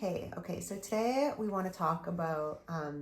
Hey, okay, so today we want to talk about a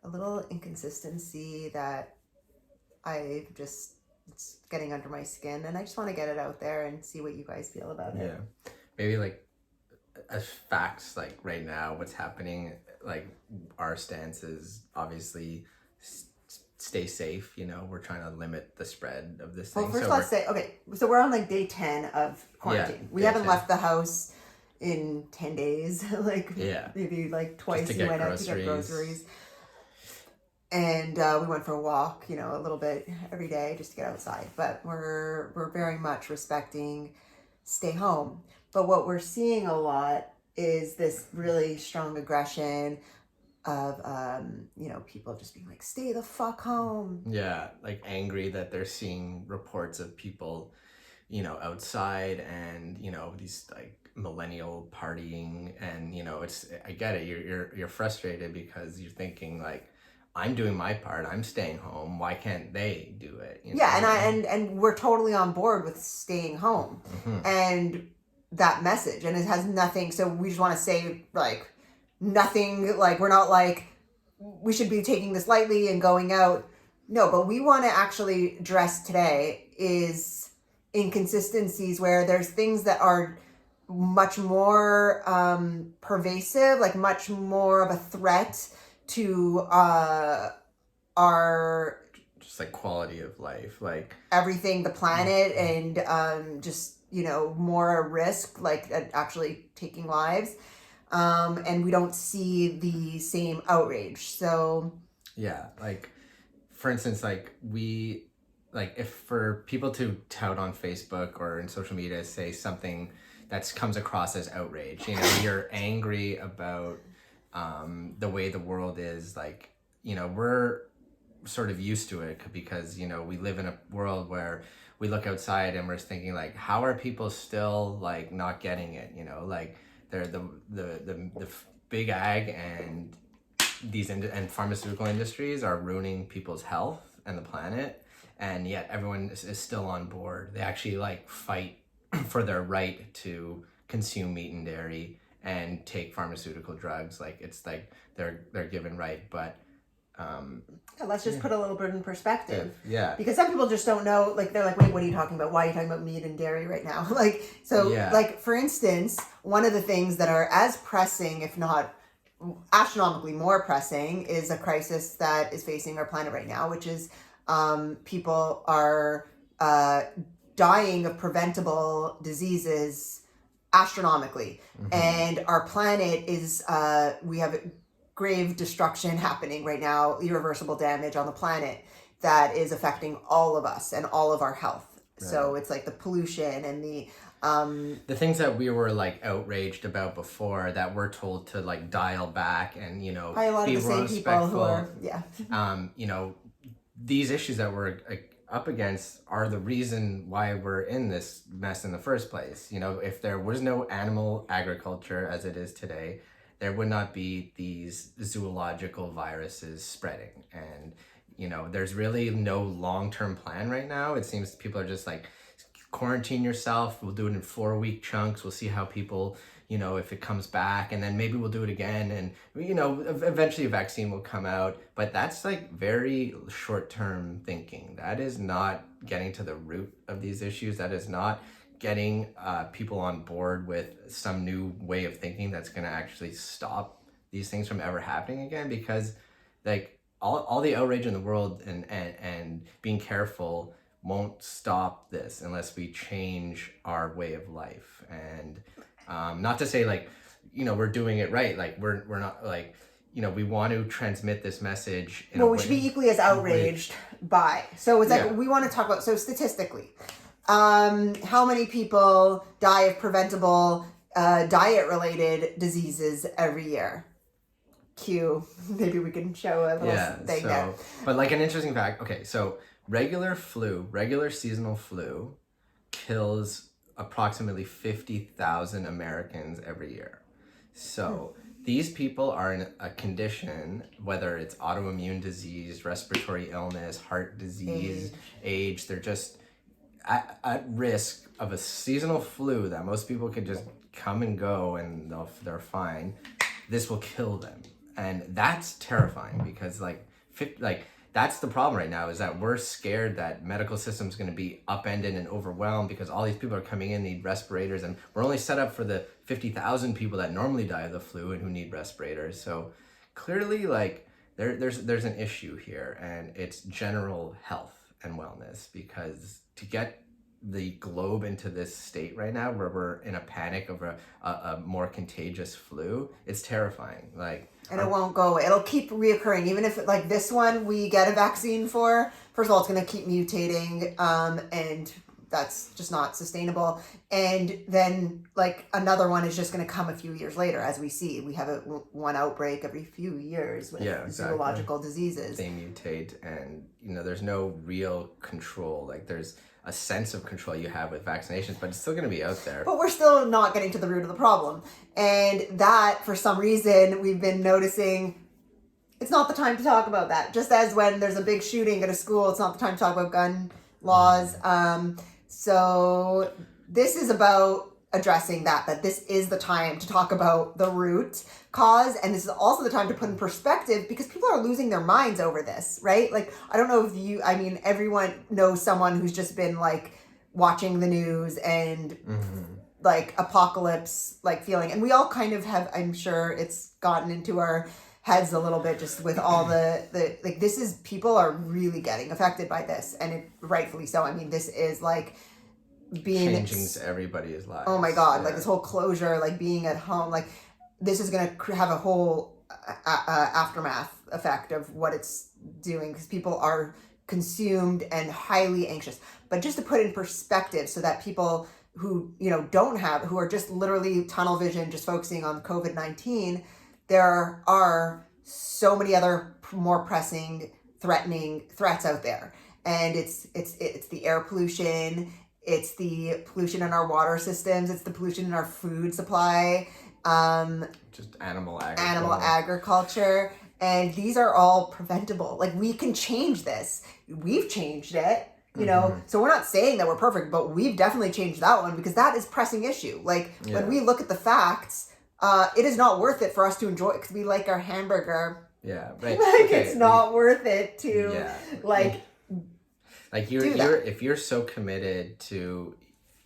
little inconsistency that it's getting under my skin, and I just want to get it out there and see what you guys feel about it. Yeah. Maybe like as facts, like right now, what's happening, like our stance is obviously stay safe. We're trying to limit the spread of this Well, thing. first So let's say, okay, so we're on like day 10 of yeah, quarantine. We day haven't 10. left the house in 10 days, like Yeah. maybe like Just twice to we get went out to get groceries. And we went for a walk, a little bit every day just to get outside. But we're very much respecting stay home. But what we're seeing a lot is this really strong aggression of people just being like, stay the fuck home. Yeah, like angry that they're seeing reports of people, outside and, these like millennial partying and, I get it. You're frustrated because you're thinking like, I'm doing my part. I'm staying home. Why can't they do it? Yeah, and we're totally on board with staying home. Mm-hmm. And that message, and it has nothing, so we just want to say like nothing, like we're not like we should be taking this lightly and going out. No, but we want to actually address today is inconsistencies where there's things that are much more pervasive, like much more of a threat to our Just like quality of life, like everything, the planet, and just more risk, like actually taking lives. And we don't see the same outrage. So yeah, like for instance, like if for people to tout on Facebook or in social media say something that comes across as outrage, you're angry about the way the world is, like, we're sort of used to it because we live in a world where we look outside and we're thinking like, how are people still like not getting it, like they're the big ag and and pharmaceutical industries are ruining people's health and the planet, and yet everyone is still on board. They actually like fight for their right to consume meat and dairy and take pharmaceutical drugs. Like it's like they're given right, but let's just put a little bit in perspective. Yeah. Because some people just don't know, like they're like, wait, what are you talking about? Why are you talking about meat and dairy right now? Like for instance, one of the things that are as pressing, if not astronomically more pressing, is a crisis that is facing our planet right now, which is people are dying of preventable diseases astronomically. Mm-hmm. And our planet is, we have grave destruction happening right now, irreversible damage on the planet that is affecting all of us and all of our health. Right. So it's like the pollution and the things that we were like outraged about before that we're told to like dial back and by a lot of the same people who are these issues that we're up against are the reason why we're in this mess in the first place. If there was no animal agriculture as it is today, there would not be these zoological viruses spreading. And there's really no long-term plan right now. It seems people are just like, quarantine yourself, we'll do it in 4-week chunks, we'll see how people, if it comes back, and then maybe we'll do it again, and eventually a vaccine will come out. But that's like very short-term thinking. That is not getting to the root of these issues. That is not getting people on board with some new way of thinking that's going to actually stop these things from ever happening again. Because like all the outrage in the world and being careful won't stop this unless we change our way of life. And not to say like, we're doing it right. Like we're not like, we want to transmit this message. We should be equally as outraged by. So it's like, we want to talk about, so statistically, how many people die of preventable diet-related diseases every year? Maybe we can show a little thing there. But like an interesting fact, okay, so regular seasonal flu kills approximately 50,000 Americans every year. So these people are in a condition, whether it's autoimmune disease, respiratory illness, heart disease, age, they're just at risk of a seasonal flu that most people can just come and go and they're fine. this will kill them. And that's terrifying because that's the problem right now, is that we're scared that medical system's going to be upended and overwhelmed because all these people are coming in, need respirators, and we're only set up for the 50,000 people that normally die of the flu and who need respirators. So clearly, like, there's an issue here, and it's general health and wellness, because to get the globe into this state right now where we're in a panic of a more contagious flu, it's terrifying. Like, and it won't go away. It'll keep reoccurring. Even if, like, this one we get a vaccine for, first of all, it's going to keep mutating, and that's just not sustainable. And then, like, another one is just going to come a few years later, as we see. We have one outbreak every few years with zoological diseases. They mutate, and, there's no real control. Like, there's a sense of control you have with vaccinations, but it's still going to be out there. But we're still not getting to the root of the problem. And that, for some reason, we've been noticing it's not the time to talk about that. Just as when there's a big shooting at a school, it's not the time to talk about gun laws. So this is about addressing that this is the time to talk about the root cause, and this is also the time to put in perspective, because people are losing their minds over this, right? Like, I don't know if everyone knows someone who's just been, like, watching the news and like apocalypse like feeling, and we all kind of have, I'm sure it's gotten into our heads a little bit, just with all the like, this is, people are really getting affected by this, and it rightfully so. I mean, this is like being changing everybody's lives. Oh my God, like this whole closure, like being at home, like this is going to have a whole aftermath effect of what it's doing, because people are consumed and highly anxious. But just to put in perspective, so that people who, who are just literally tunnel vision, just focusing on COVID-19, there are so many other more pressing, threatening threats out there. And it's the air pollution, it's the pollution in our water systems, it's the pollution in our food supply, just animal agriculture. And these are all preventable. Like, we can change this. We've changed it, so we're not saying that we're perfect, but we've definitely changed that one, because that is pressing issue. Like, when we look at the facts, it is not worth it for us to enjoy it because we like our hamburger. Yeah, right. It's not worth it to like if you're so committed to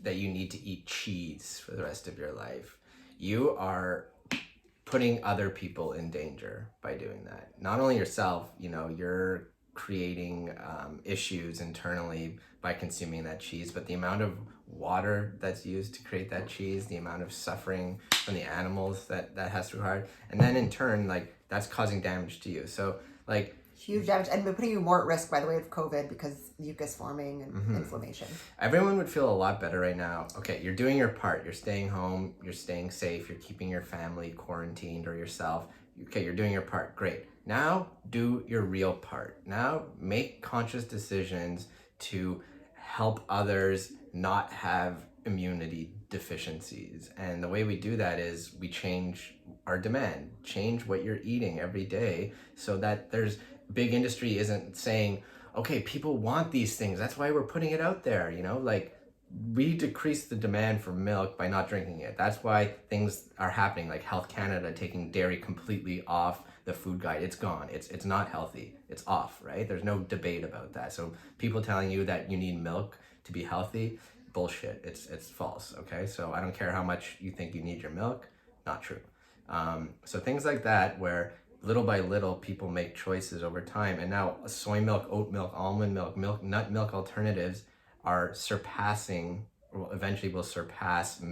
that you need to eat cheese for the rest of your life, you are putting other people in danger by doing that. Not only yourself, you're creating issues internally by consuming that cheese, but the amount of water that's used to create that cheese, the amount of suffering from the animals that has to be hard, and then in turn, like, that's causing damage to you. So, like, huge damage, and we're putting you more at risk, by the way, of COVID, because mucus forming and inflammation. Everyone would feel a lot better right now. Okay, you're doing your part. You're staying home. You're staying safe. You're keeping your family quarantined, or yourself. Okay, you're doing your part. Great. Now do your real part. Now make conscious decisions to help others not have immunity deficiencies. And the way we do that is we change our demand, change what you're eating every day, so that there's big industry isn't saying, okay, people want these things, that's why we're putting it out there, like, we decrease the demand for milk by not drinking it. That's why things are happening, like Health Canada taking dairy completely off the food guide. It's gone. It's not healthy. It's off, right? There's no debate about that. So people telling you that you need milk to be healthy, bullshit. It's false, okay? So I don't care how much you think you need your milk, not true. So things like that, where little by little people make choices over time, and now soy milk, oat milk, almond milk, nut milk alternatives are surpassing, or eventually will surpass,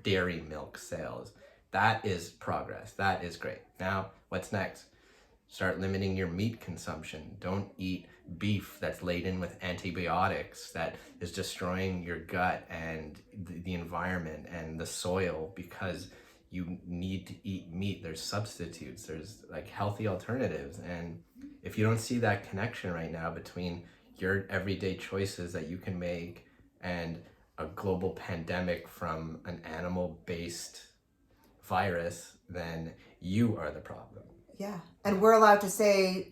dairy milk sales. That is progress. That is great. Now, what's next? Start limiting your meat consumption. Don't eat beef that's laden with antibiotics that is destroying your gut and the environment and the soil, because you need to eat meat. There's substitutes. There's, like, healthy alternatives. And if you don't see that connection right now between your everyday choices that you can make and a global pandemic from an animal-based virus, then you are the problem. Yeah. And we're allowed to say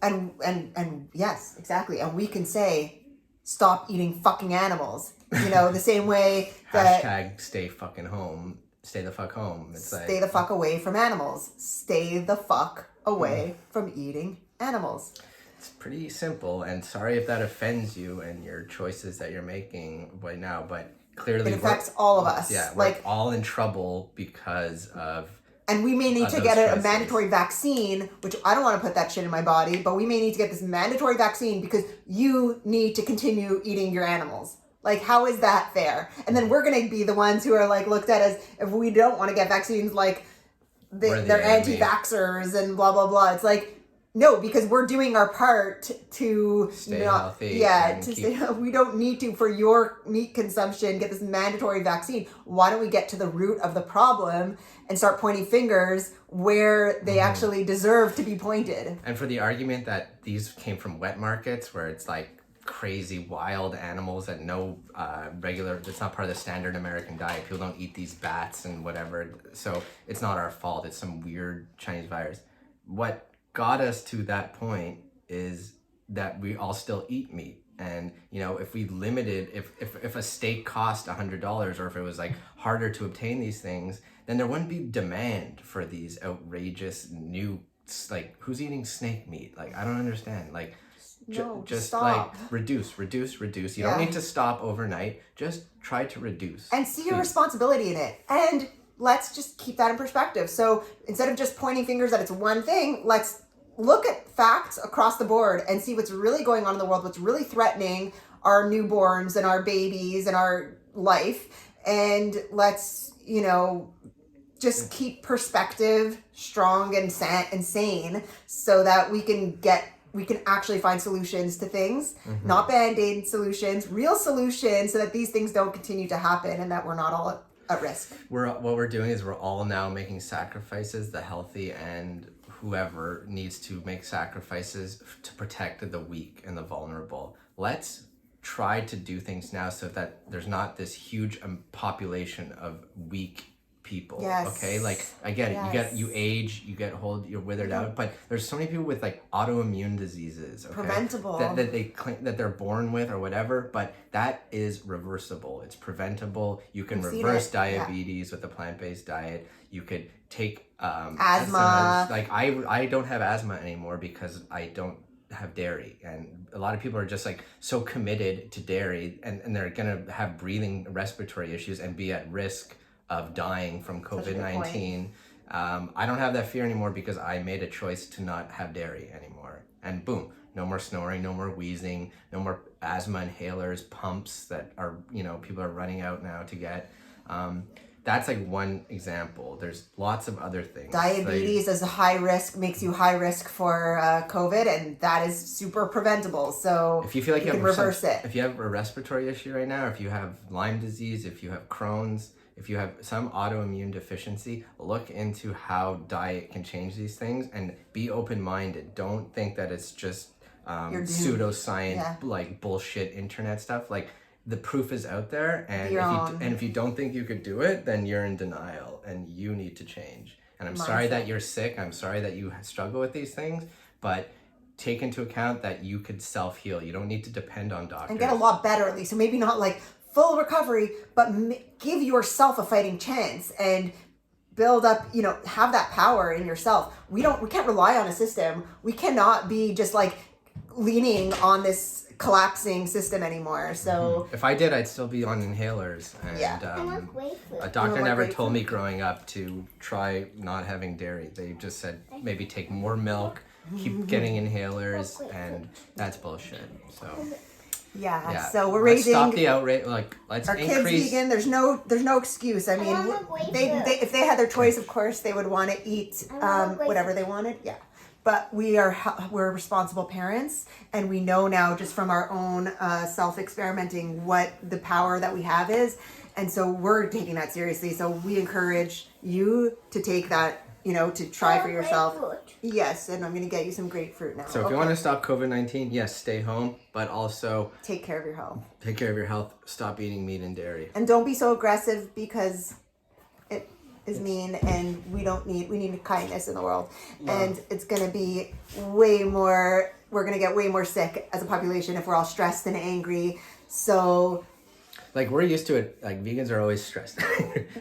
and yes, exactly. And we can say, stop eating fucking animals. The same way that Hashtag stay fucking home. stay the fuck home. It's stay the fuck away from animals. Stay the fuck away from eating animals. It's pretty simple, and sorry if that offends you and your choices that you're making right now, but clearly it affects all of us. Yeah, we're all in trouble because of. And we may need to get a mandatory vaccine, which I don't want to put that shit in my body, but we may need to get this mandatory vaccine because you need to continue eating your animals. Like, how is that fair? And then we're going to be the ones who are like looked at as, if we don't want to get vaccines, like they're anti-vaxxers and blah, blah, blah. It's like, no, because we're doing our part to stay healthy. Yeah, we don't need to, for your meat consumption, get this mandatory vaccine. Why don't we get to the root of the problem and start pointing fingers where they actually deserve to be pointed? And for the argument that these came from wet markets, where it's like crazy wild animals that that's not part of the standard American diet. People don't eat these bats and whatever. So it's not our fault. It's some weird Chinese virus. What got us to that point is that we all still eat meat. And, if we limited, if a steak cost $100, or if it was like harder to obtain these things, then there wouldn't be demand for these outrageous new, like, who's eating snake meat? Like, I don't understand. Like, just stop. Like reduce. You don't need to stop overnight. Just try to reduce. And see your responsibility in it. And let's just keep that in perspective. So instead of just pointing fingers that it's one thing, let's look at facts across the board and see what's really going on in the world, what's really threatening our newborns and our babies and our life. And let's, just keep perspective strong and sane so that we can actually find solutions to things, not Band-Aid solutions, real solutions, so that these things don't continue to happen and that we're not all at risk. What we're doing is we're all now making sacrifices, the healthy and whoever needs to make sacrifices to protect the weak and the vulnerable. Let's try to do things now so that there's not this huge population of weak people. Yes. Okay, like I get it. You age, you get old, you're withered out. But there's so many people with like autoimmune diseases, okay, preventable, that they claim that they're born with or whatever. But that is reversible. It's preventable. You can reverse diabetes with a plant-based diet. You could take asthma. Like I don't have asthma anymore because I don't have dairy, and a lot of people are just like so committed to dairy, and they're gonna have breathing, respiratory issues and be at risk of dying from COVID-19. I don't have that fear anymore because I made a choice to not have dairy anymore. And boom, no more snoring, no more wheezing, no more asthma inhalers, pumps that are, people are running out now to get. That's like one example. There's lots of other things. Diabetes is a high risk, makes you high risk for COVID, and that is super preventable. So if you feel like you can reverse it. If you have a respiratory issue right now, if you have Lyme disease, if you have Crohn's, if you have some autoimmune deficiency, look into how diet can change these things and be open-minded. Don't think that it's just pseudoscience, like bullshit internet stuff. Like, the proof is out there, and if you don't think you could do it, then you're in denial and you need to change. And I'm sorry that you're sick. I'm sorry that you struggle with these things, but take into account that you could self-heal. You don't need to depend on doctors. And get a lot better at least. So maybe not like full recovery, but give yourself a fighting chance and build up, have that power in yourself. We can't rely on a system. We cannot be just like leaning on this collapsing system anymore. So if I did, I'd still be on inhalers. And a doctor never told me growing up to try not having dairy. They just said maybe take more milk, keep getting inhalers, and that's bullshit. So yeah. So we're raising. Stop the outrage. Like, let's our increase. Kids vegan. There's no excuse. I mean, they if they had their choice, of course, they would want to eat whatever they wanted. Yeah. But we're responsible parents, and we know now just from our own self-experimenting what the power that we have is, and so we're taking that seriously. So we encourage you to take that, to try for yourself. Yes, and I'm going to get you some grapefruit now. So if you want to stop COVID-19, yes, stay home, but also take care of your health. Take care of your health. Stop eating meat and dairy. And don't be so aggressive because it is mean, and we need kindness in the world. And it's going to be we're going to get way more sick as a population if we're all stressed and angry. So like we're used to it. Like vegans are always stressed.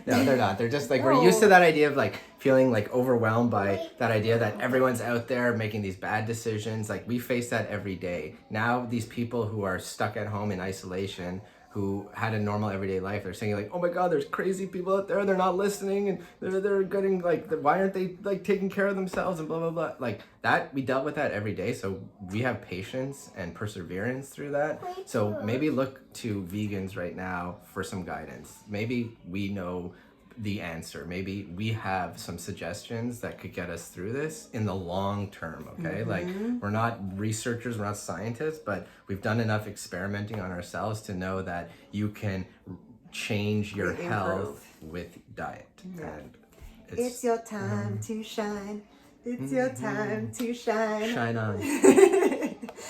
No, they're not. They're just like we're used to that idea of like feeling like overwhelmed by that idea that everyone's out there making these bad decisions. Like we face that every day. Now these people who are stuck at home in isolation, who had a normal everyday life, they're saying like, oh my God, there's crazy people out there. They're not listening, and they're getting like, why aren't they like taking care of themselves and blah blah blah. Like that, we dealt with that every day. So we have patience and perseverance through that. So maybe look to vegans right now for some guidance. Maybe we know the answer. Maybe we have some suggestions that could get us through this in the long term, okay? Like we're not researchers, we're not scientists, but we've done enough experimenting on ourselves to know that you can change your health with diet. And it's your time to shine. It's your time to shine. Shine on.